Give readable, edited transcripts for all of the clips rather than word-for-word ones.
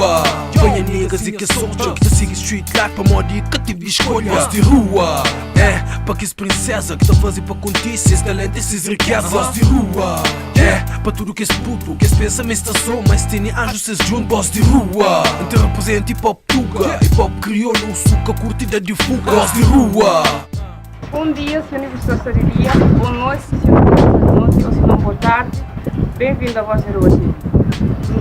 rua. Banha negas e que soldier que te siga street life pra moda que tive escolha. Voz de rua, pra que princesa que te fazer pra contar esses talentos, esses riquezas. Voz de rua, pra tudo que esse puto, que esse pensamento está só, mas tem anjos esses juntos. Voz de rua, te representa hip hop tuga, hip hop crioulo, suca curtida de fuga. Voz de rua. Bom dia, senhor Universidade de Sadia. Boa noite, senhor Universidade de ou se não, boa tarde. Bem-vindo à Voz de Rua TV.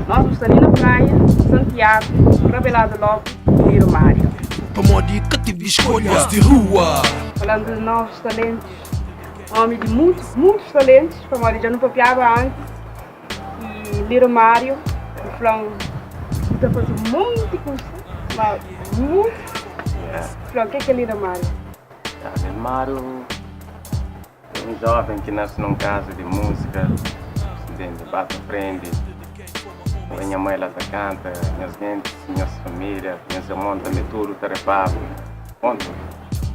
Nós estamos ali na praia, Santiago, Rabelado Lobo e Liro Mário. Para moda que tive escolha. Voz de rua. Falando de novos talentos, homem de muitos talentos, para moda já não papiava antes. E Liro Mário, o Flão, está fazendo um monte de coisa, mas muito. Flão, o que é Liro Mário? Liro Mário é um jovem que nasce num caso de música, bate aprende. Minha mãe ela canta, minhas gente, minhas famílias, minhas irmãs também tudo tarefado. Ponto.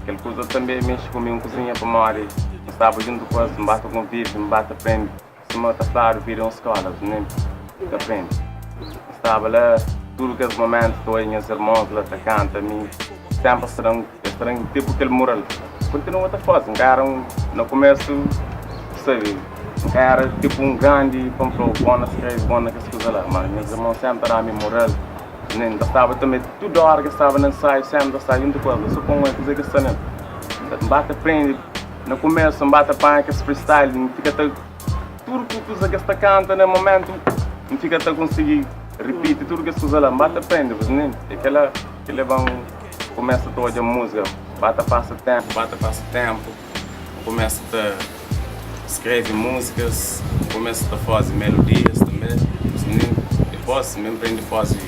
Aquela coisa também mexe comigo, cozinha para morrer. Estava junto com eles, me bate convite, me bate aprende. Se me está claro, vira uma escola, nem aprende. Estava lá, tudo aqueles momentos, todas minhas irmãs ela canta, mim sempre estranho, tipo aquele mural. Continua outra coisa, um cara no começo, sabe? Era tipo um grande, comprou bonas, que se coisa lá, mas meus irmãos sempre eram moral. Nem estava também, tudo a hora que estava no ensaio, sempre estava junto com eles, só com uma coisa que está nem. Bate aprende, no começo, bate apanha que esse freestyle, fica até tudo que está canta no momento, não fica até conseguir repetir tudo que se coisa lá, bate aprende, mas nem. Aquele vão, começa toda a música, bate passa tempo, começa a escreve músicas, começa a fazer melodias também. Depois mesmo aprendi a fazer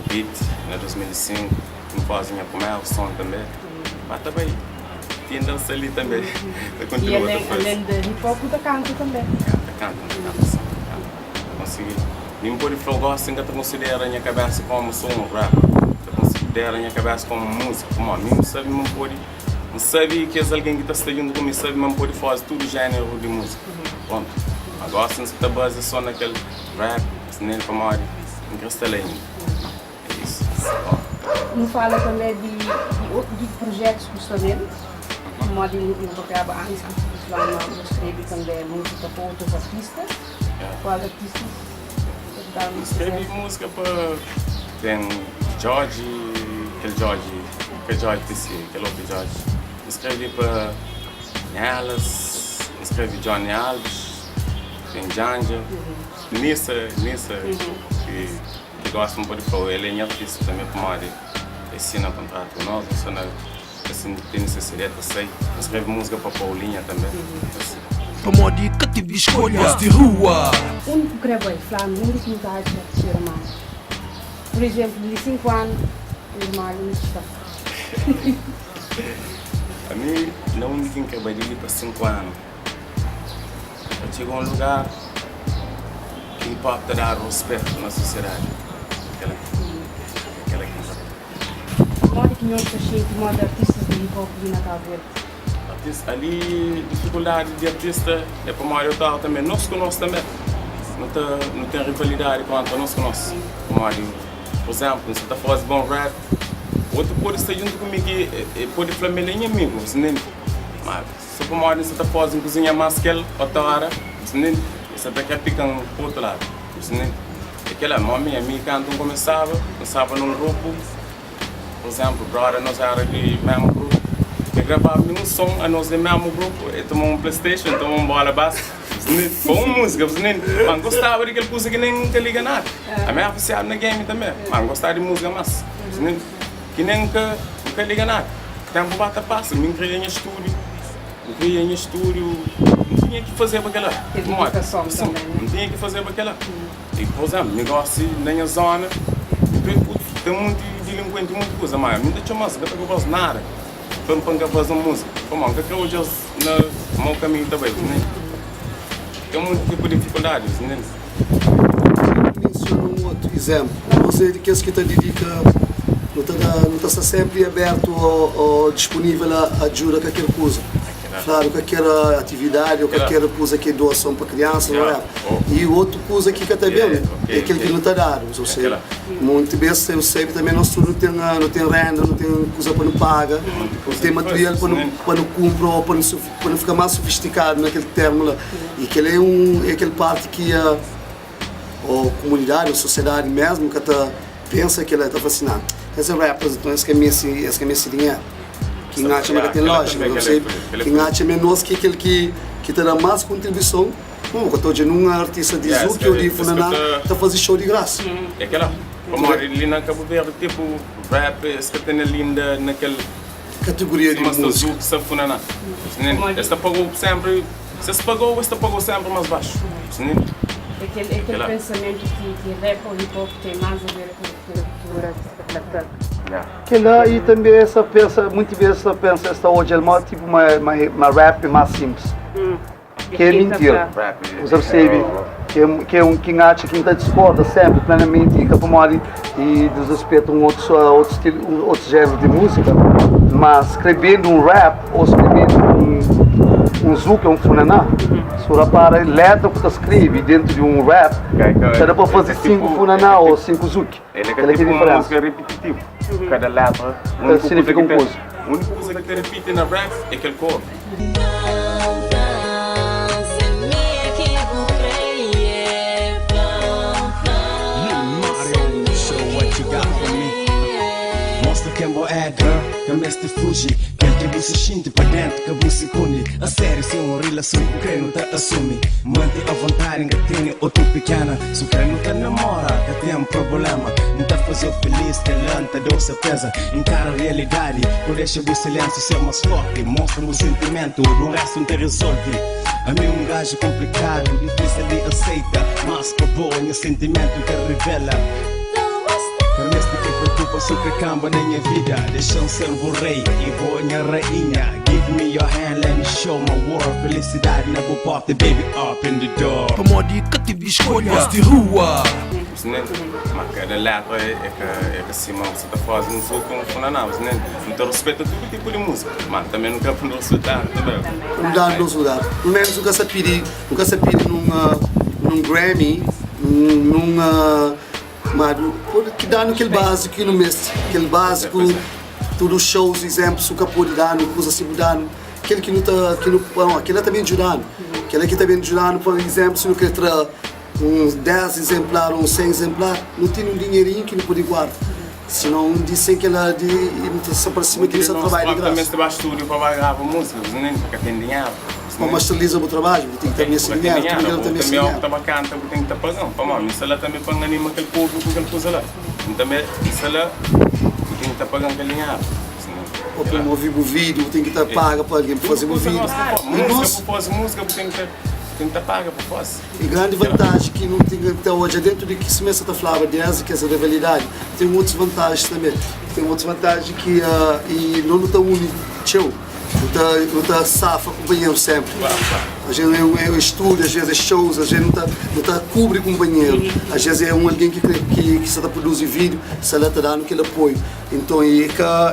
beat em 2005, me fazem a primeira som também. Mas também tinha dança ali também. E além de hip hop, tu canta também? Canta. Consegui. Nem por isso eu gosto de considerar a minha cabeça como som rap. Considero a minha cabeça como música, como a mim, sabe, não pode. Não sabe que é alguém que está estudando comigo, sabe, não pode fazer todo gênero de música. Pronto. Agora, se você está baseado só naquele rap, nem para morrer, não gosta ainda. É isso. Não fala também de projetos que estão dentro? De modo que eu acaba antes, eu escrevi também música para outros artistas. Qual artista? Escrevi música para. Tem Jorge, aquele Jorge PC, aquele outro Jorge. Escrevi para Nelas, escrevi Johnny Alves, tem Janja, Nissa, que gosta um pouco de falar, ele é artista também, como ele assina contrato com nós, assim, tem necessidade de sair. Escrevi música para Paulinha também. Para moda que tive escolha. Voz de rua. Onde que gravei, Flávio, onde que me está a ser mais? Por exemplo, de 5 anos, o Mário não está. A mim, não me tinha acabado de ir para 5 anos. Eu chego a um lugar que importa dar respeito na sociedade. Aquela que Modo que nós achamos que modo artistas de hip hop de na Cabo Verde. Ali, dificuldade de artista é para o Mário tal também. Nós conhecemos também. Não tem rivalidade quanto a nós conhecemos. Por exemplo, se você está fazendo bom rap, outro pode estar junto comigo e pode falar em amigos, né? Mas se por mais você está fazendo cozinha mais que ele, outra hora, né? Você está aqui ficando para o outro lado, né? Aquela mãe canta começava num grupo, por exemplo, agora nós éramos do mesmo grupo, e gravávamos um som, a nós do mesmo grupo, e tomamos um PlayStation, tomamos uma bola base. Com música, mas gostava daquela coisa que nem te liga nada. A minha oficial na game também, mas gostava de música mais. Que nem nunca liga nada. Tempo bata passa, me criei em estúdio, não tinha que fazer para aquela. Não tinha que fazer para aquela. E, por exemplo, negócio na minha zona, tem muito delinquente, muita coisa, mas não deixa mais, não tem que nada. Para fazer música. Como que eu hoje no meu caminho também, tem muito tipo de dificuldades, né? Menciono um outro exemplo. Você que se dedica, não está sempre aberto ou disponível a ajuda com aquela coisa. Claro, com aquela atividade ou com aquela coisa que é doação para criança, não é? E o outro coisa que também é aquele que não está dado. Muitas vezes eu sei que também nós não tem renda, não tem coisa para não pagar, não tem material para não comprar ou para não ficar mais sofisticado naquele termo lá. E aquele é aquele parte que a comunidade, a sociedade mesmo, que pensa que ela está fascinada. Esse é rappers, então esse que é esse dinheiro. Quem acha que tem loja, não sei, quem acha menos que aquele que terá mais contribuição. Bom, eu estou dizendo um artista de Zouk ou de Funaná está fazendo show de graça. É aquela, como ali na Cabo Verde, tipo, rap, esse que tem ali naquele categoria de música. Zouk, se Funaná. Esta pagou sempre, se pagou, esta pagou sempre mais baixo. Aquele pensamento que rap ou hip hop tem mais a ver com a cultura. Que lá e também muitas vezes pensa esta hoje é mais tipo uma rap mais simples. Que é mentira. Você percebe? Que é quem acha que não discorda sempre plenamente e capamori e desrespeita outro género de música, mas escrevendo um rap ou escrevendo um zouk, um funaná, se for para a letra que você escreve dentro de um rap, você dá para fazer 5 funaná ou 5 zouk. Ele é tipo uma música repetitiva. Cada letra significa uma coisa. A única coisa que te repite na rap é aquele cor. Kembo é girl, que mestre fugi. Quer que você sente para dentro, que você conhe. A sério, se uma relação com quem não te assume. Mante a vontade que tem outro pequena. Se quem não te namora, que tem problema. Não te fazer feliz, te lanta, doce pesa. Encara a realidade, por deixa o silêncio ser mais forte. Mostra o sentimento, do resto não te resolve. A mim gajo complicado, difícil de aceitar. Mas que boa, meu sentimento te revela. Neste que preocupa sobre camba na minha vida. Deixa-me ser o rei e vou minha rainha. Give me your hand, let me show my world. Felicidade na boa porta, baby, up in the door. Pamodi que tive escolha, voz de rua. Mas cada letra é que assim, você está fazendo um som com o Funaná, então respeita todo tipo de música, mas também não quer nos respeitar também. Não dá nos lugar. Pelo menos nunca se pede num Grammy, mas que dá naquele básico que no mês, aquele básico, todos os shows, exemplos, o que pode dar, coisa assim, dando, aquele que não está, aquele também ajudando, aquele que também ajudando, por exemplo, se não quer trazer uns 10 exemplares, uns 100 exemplares, não tem um dinheirinho que não pode guardar. Senão dizem que ela se aproxima que isso trabalha de graça. Também se vai estúdio para pagar música, porque tem dinheiro. Para masterizar o trabalho, tem que ter esse dinheiro, tem que ter esse dinheiro. Também canta, tem que estar pagando. Para mim, isso lá também para animar aquele povo com aquele coisa lá. Também, isso lá, tem que estar pagando aquele dinheiro. Para promover o vídeo, tem que estar paga para alguém fazer o vídeo. Música, para fazer música, tem que estar paga para fazer. E grande vantagem que não tem até hoje, dentro de que se começa a falar dessa, que essa rivalidade, tem outras vantagens também. Tem outras vantagens que não está único, tchau. Não está safa companheiro sempre. A gente é um estúdio, às vezes é shows, a gente não está cobre companheiro. Às vezes é alguém que está produzindo vídeo, se ela está dando aquele apoio. Então é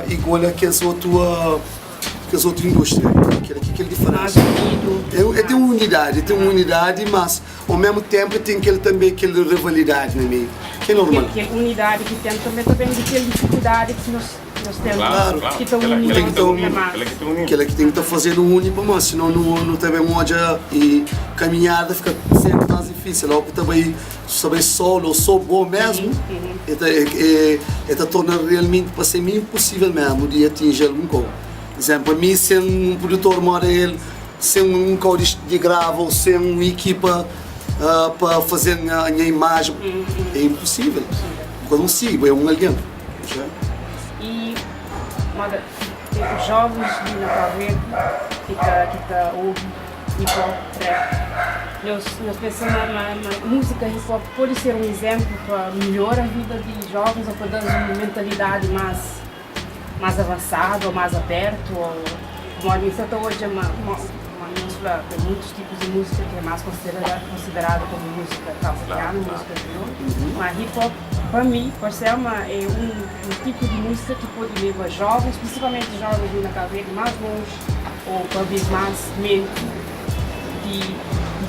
igual a que essa outra indústria, aquele diferença. Tem uma unidade, mas ao mesmo tempo tem aquela rivalidade no meio, que é normal. Que unidade que tem também daquela dificuldade que nós temos, claro. Que estão unidos. Aquela que tem que estar fazendo único para nós, senão não também moja e caminhada fica sempre mais difícil. Logo também saber solo ou só bom mesmo, torna realmente para ser impossível mesmo de atingir algum coisa. Por exemplo, para mim, sem um produtor modelo, sem um código de grava ou sem uma equipa para fazer a minha imagem, é impossível. Eu não consigo, é um alguém. E os jovens de Nacavê que ouvem hip hop, rap, nós pensamos na música hip hop pode ser um exemplo para melhorar a vida de jovens ou para dar uma mentalidade mais avançado ou mais aberto, ou como a missa hoje é uma mistura de muitos tipos de música que é mais considerada como música calçada, música de novo. Mas hip hop, para mim, é um tipo de música que pode levar jovens, principalmente jovens de Nacavê, mais longe, ou talvez mais mente de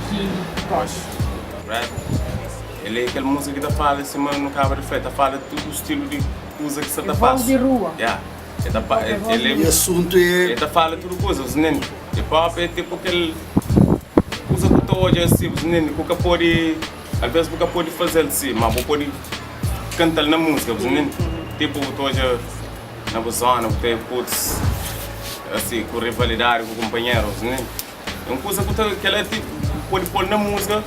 que gosta. Ele é aquela música que tá fala assim, mas não acaba de feita, fala todo o estilo de coisa que você tá Voz fazendo. de rua. Yeah. Ele E assunto é. tá falando tudo coisa, os neném. E pop é tipo aquele coisa que tu hoje assim, os neném, que pode, às vezes você pode fazer assim, mas você pode cantar na música, os neném. Tipo, tu hoje na zona, você putz, assim, com rivalidade com companheiros, né? É uma coisa que ela tipo, pode pôr na música,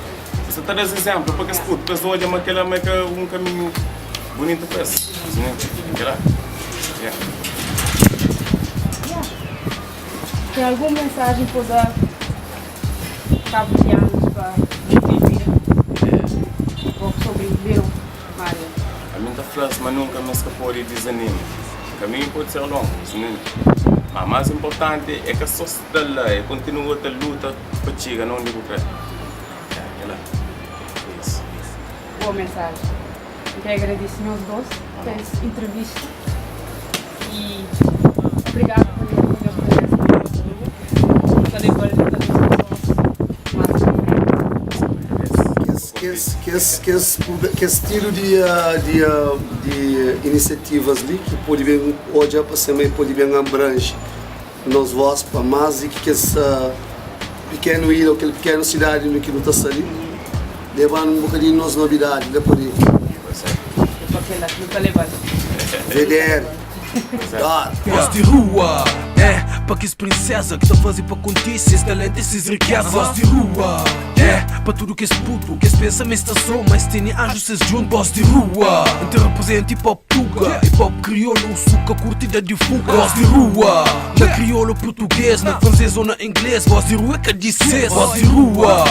você está dando exemplo, porque escuta, a pessoa hoje é aquela um caminho bonito para isso, né? Aquela, yeah. Tem alguma mensagem para dar cabo-dianos para viver um pouco sobre o meu, Mário? A minha frase, mas nunca me escapou de desanimo. O caminho pode ser longo, né? Mas o mais importante é que a sociedade continua a luta para chegar onde eu quero. Aquela, isso. Boa mensagem. Quero agradecer aos dois por essa entrevista e obrigado por ter presença. Que esse estilo de iniciativas ali que pode vir hoje para ser pode vir abrange nos vós para mais e que esse pequeno ilha ou aquele pequeno cidade no que não está ali levando um bocadinho nas novidades da por aí. VDR. Voz de rua, para que as princesa que tá fazendo para acontecer, esse talento, esses riquezas. Voz de rua, para tudo que esse puto, que esse pensamento está só, mas tem anjos, esses juntos. Voz de rua, então representa hip hop tuga, hip hop crioulo, suca, curtida de fuga. Voz de rua, na crioulo português, na francês ou na inglês. Voz de rua é que diz. Voz de rua,